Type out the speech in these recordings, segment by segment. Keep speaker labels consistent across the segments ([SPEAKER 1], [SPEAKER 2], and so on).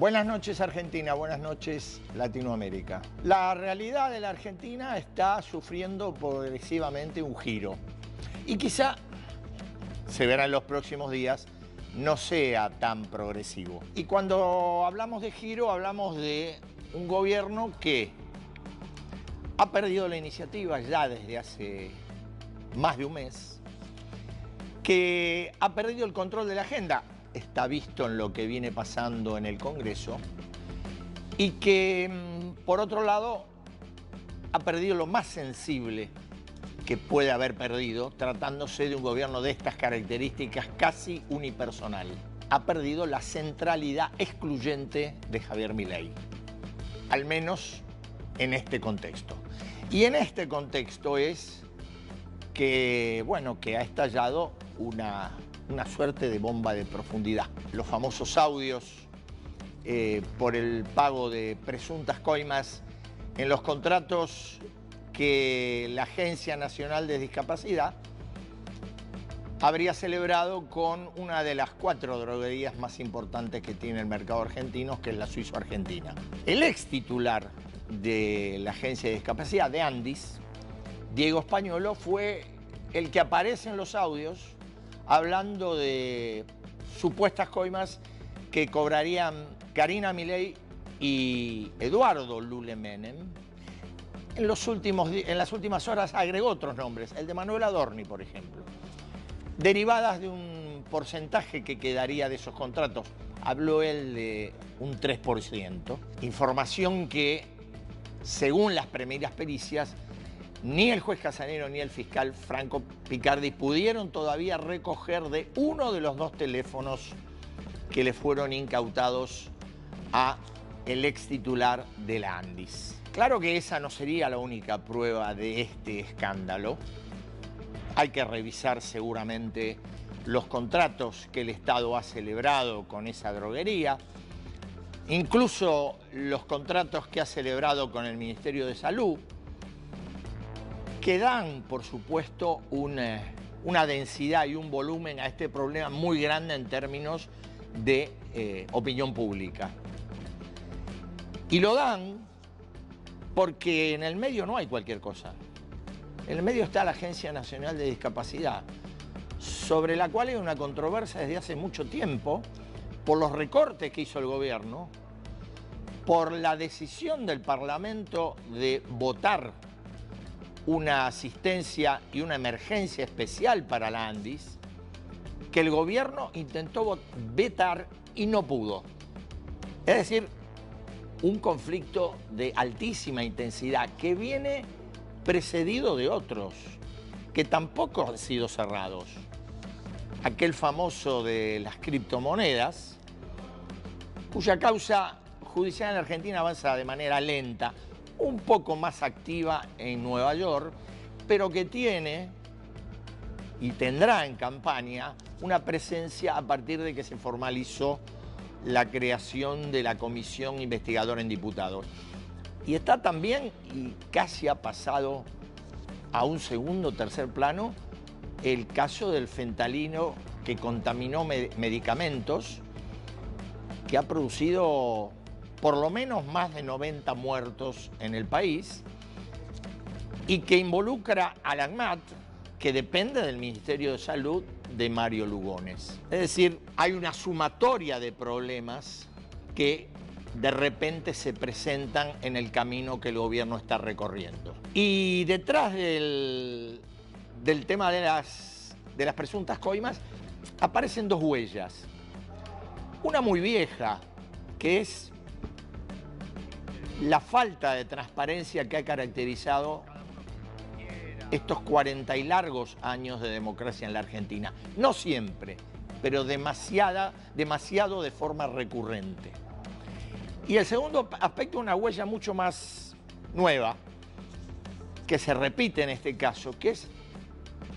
[SPEAKER 1] Buenas noches Argentina, buenas noches Latinoamérica. La realidad de la Argentina está sufriendo progresivamente un giro y quizá, se verá en los próximos días, no sea tan progresivo. Y cuando hablamos de giro hablamos de un gobierno que ha perdido la iniciativa ya desde hace más de un mes, que ha perdido el control de la agenda. Está visto en lo que viene pasando en el Congreso y que, por otro lado, ha perdido lo más sensible que puede haber perdido, tratándose de un gobierno de estas características casi unipersonal. Ha perdido la centralidad excluyente de Javier Milei, al menos en este contexto. Y en este contexto es que, bueno, que ha estallado una suerte de bomba de profundidad. Los famosos audios por el pago de presuntas coimas en los contratos que la Agencia Nacional de Discapacidad habría celebrado con una de las 4 droguerías más importantes que tiene el mercado argentino, que es la Suizo-Argentina. El ex titular de la Agencia de Discapacidad, de Andis, Diego Españolo, fue el que aparece en los audios hablando de supuestas coimas que cobrarían Karina Milei y Eduardo Lule Menem. En las últimas horas agregó otros nombres, el de Manuel Adorni, por ejemplo, derivadas de un porcentaje que quedaría de esos contratos. Habló él de un 3%, información que, según las primeras pericias, ni el juez Casanero ni el fiscal Franco Picardi pudieron todavía recoger de uno de los 2 teléfonos que le fueron incautados a el ex titular de la Andis. Claro que esa no sería la única prueba de este escándalo. Hay que revisar seguramente los contratos que el Estado ha celebrado con esa droguería, incluso los contratos que ha celebrado con el Ministerio de Salud, que dan, por supuesto, una densidad y un volumen a este problema muy grande en términos de opinión pública. Y lo dan porque en el medio no hay cualquier cosa. En el medio está la Agencia Nacional de Discapacidad, sobre la cual hay una controversia desde hace mucho tiempo por los recortes que hizo el gobierno, por la decisión del Parlamento de votar una asistencia y una emergencia especial para la Andis, que el gobierno intentó vetar y no pudo. Es decir, un conflicto de altísima intensidad que viene precedido de otros, que tampoco han sido cerrados. Aquel famoso de las criptomonedas, cuya causa judicial en Argentina avanza de manera lenta, un poco más activa en Nueva York, pero que tiene y tendrá en campaña una presencia a partir de que se formalizó la creación de la Comisión Investigadora en Diputados. Y está también, y casi ha pasado a un segundo o tercer plano, el caso del fentanilo que contaminó medicamentos, que ha producido por lo menos más de 90 muertos en el país y que involucra al ANMAT, que depende del Ministerio de Salud de Mario Lugones. Es decir, hay una sumatoria de problemas que de repente se presentan en el camino que el gobierno está recorriendo. Y detrás del tema de las presuntas coimas aparecen 2 huellas. Una muy vieja, que es la falta de transparencia que ha caracterizado estos 40 y largos años de democracia en la Argentina. No siempre, pero demasiado de forma recurrente. Y el segundo aspecto, una huella mucho más nueva, que se repite en este caso, que es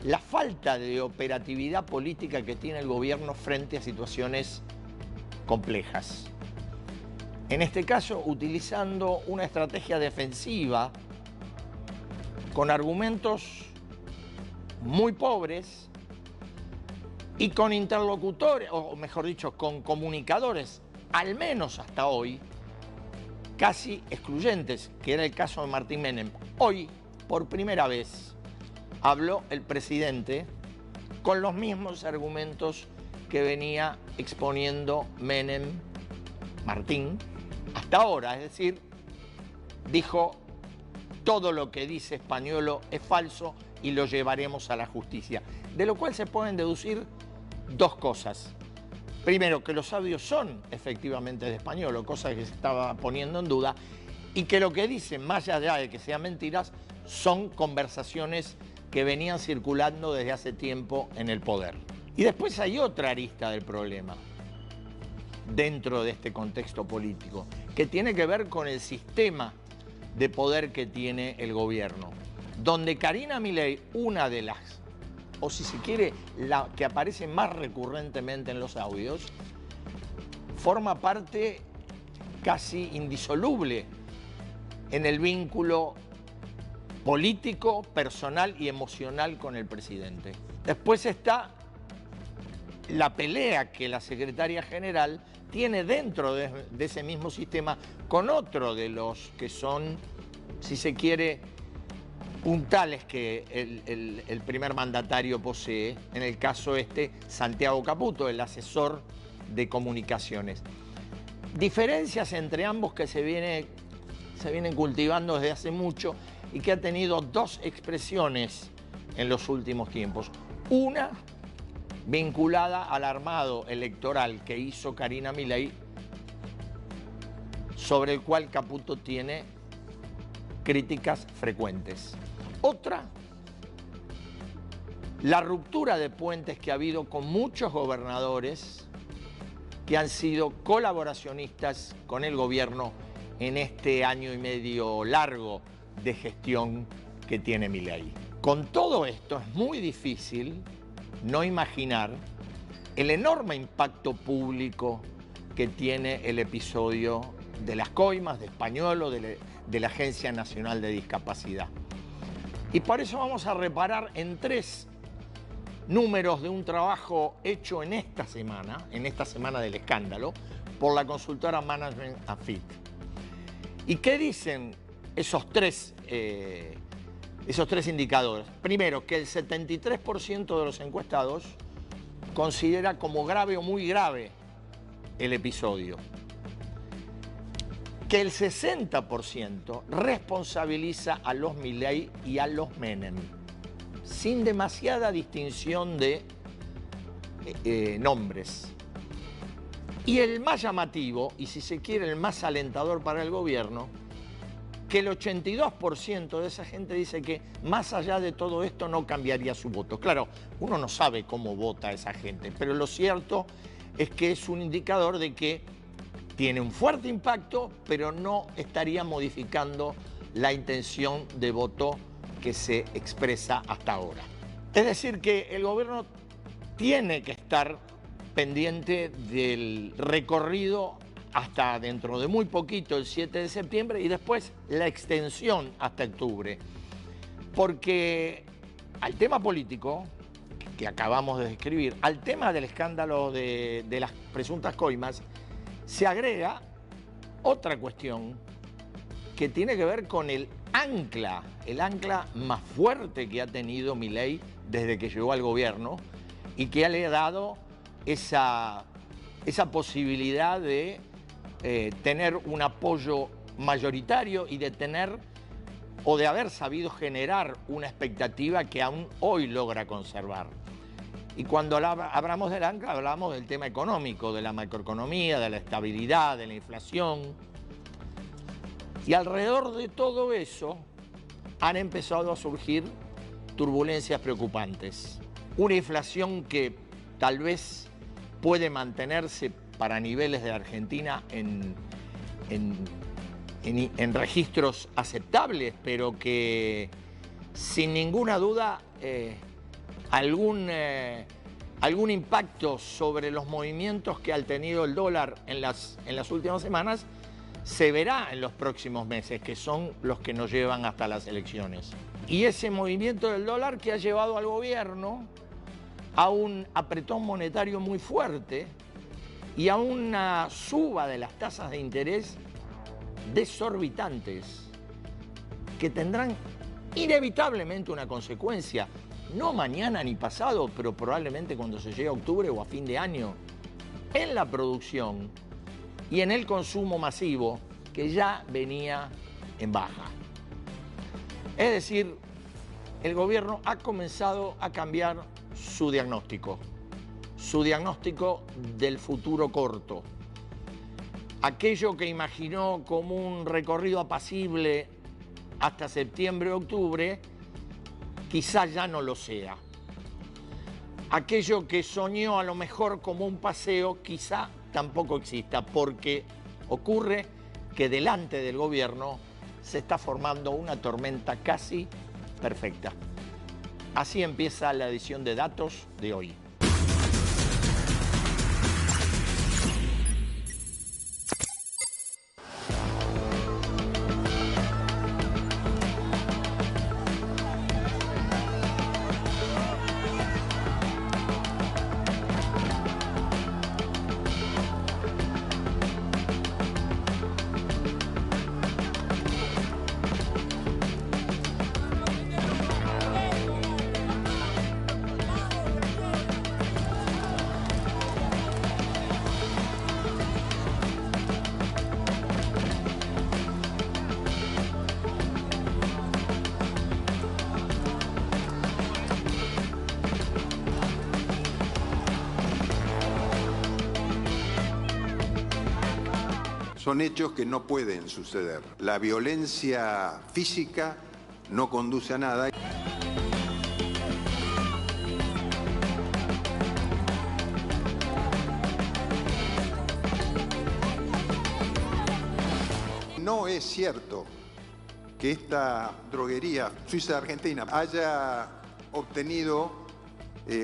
[SPEAKER 1] la falta de operatividad política que tiene el gobierno frente a situaciones complejas. En este caso, utilizando una estrategia defensiva con argumentos muy pobres y con interlocutores, o mejor dicho, con comunicadores al menos hasta hoy, casi excluyentes, que era el caso de Martín Menem. Hoy, por primera vez, habló el presidente con los mismos argumentos que venía exponiendo Menem, Martín, hasta ahora. Es decir, dijo: todo lo que dice Spagnuolo es falso y lo llevaremos a la justicia. De lo cual se pueden deducir dos cosas. Primero, que los audios son efectivamente de Spagnuolo, cosa que se estaba poniendo en duda, y que lo que dicen, más allá de que sean mentiras, son conversaciones que venían circulando desde hace tiempo en el poder. Y después hay otra arista del problema dentro de este contexto político, que tiene que ver con el sistema de poder que tiene el gobierno, donde Karina Milei, una de las, o si se quiere, la que aparece más recurrentemente en los audios, forma parte casi indisoluble en el vínculo político, personal y emocional con el presidente. Después está la pelea que la secretaria general tiene dentro de ese mismo sistema con otro de los que son, si se quiere, puntales que el primer mandatario posee, en el caso Santiago Caputo, el asesor de comunicaciones. Diferencias entre ambos que se vienen cultivando desde hace mucho y que ha tenido dos expresiones en los últimos tiempos. Una vinculada al armado electoral que hizo Karina Milei, sobre el cual Caputo tiene críticas frecuentes. Otra, la ruptura de puentes que ha habido con muchos gobernadores que han sido colaboracionistas con el gobierno en este año y medio largo de gestión que tiene Milei. Con todo esto es muy difícil no imaginar el enorme impacto público que tiene el episodio de las coimas, de Spagnuolo, de la Agencia Nacional de Discapacidad. Y por eso vamos a reparar en tres números de un trabajo hecho en esta semana del escándalo, por la consultora Management Fit. ¿Y qué dicen esos tres indicadores? Primero, que el 73% de los encuestados considera como grave o muy grave el episodio. Que el 60% responsabiliza a los Milei y a los Menem, sin demasiada distinción de nombres. Y el más llamativo, y si se quiere el más alentador para el gobierno, que el 82% de esa gente dice que más allá de todo esto no cambiaría su voto. Claro, uno no sabe cómo vota esa gente, pero lo cierto es que es un indicador de que tiene un fuerte impacto, pero no estaría modificando la intención de voto que se expresa hasta ahora. Es decir, que el gobierno tiene que estar pendiente del recorrido hasta dentro de muy poquito, el 7 de septiembre, y después la extensión hasta octubre. Porque al tema político que acabamos de describir, al tema del escándalo de las presuntas coimas, se agrega otra cuestión que tiene que ver con el ancla más fuerte que ha tenido Milei desde que llegó al gobierno y que le ha dado esa posibilidad de tener un apoyo mayoritario y de tener o de haber sabido generar una expectativa que aún hoy logra conservar. Y cuando hablamos del ancla, hablamos del tema económico, de la macroeconomía, de la estabilidad, de la inflación. Y alrededor de todo eso han empezado a surgir turbulencias preocupantes. Una inflación que tal vez puede mantenerse para niveles de Argentina en registros aceptables, pero que sin ninguna duda algún impacto sobre los movimientos que ha tenido el dólar en las últimas semanas se verá en los próximos meses, que son los que nos llevan hasta las elecciones. Y ese movimiento del dólar que ha llevado al gobierno a un apretón monetario muy fuerte y a una suba de las tasas de interés desorbitantes que tendrán inevitablemente una consecuencia, no mañana ni pasado, pero probablemente cuando se llegue a octubre o a fin de año, en la producción y en el consumo masivo que ya venía en baja. Es decir, el gobierno ha comenzado a cambiar su diagnóstico del futuro corto. Aquello que imaginó como un recorrido apacible hasta septiembre o octubre, quizá ya no lo sea. Aquello que soñó a lo mejor como un paseo, quizá tampoco exista, porque ocurre que delante del gobierno se está formando una tormenta casi perfecta. Así empieza la edición de Datos de hoy.
[SPEAKER 2] Son hechos que no pueden suceder. La violencia física no conduce a nada. No es cierto que esta droguería Suiza Argentina haya obtenido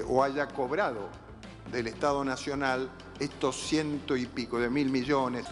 [SPEAKER 2] o haya cobrado del Estado Nacional estos 100 y pico de mil millones.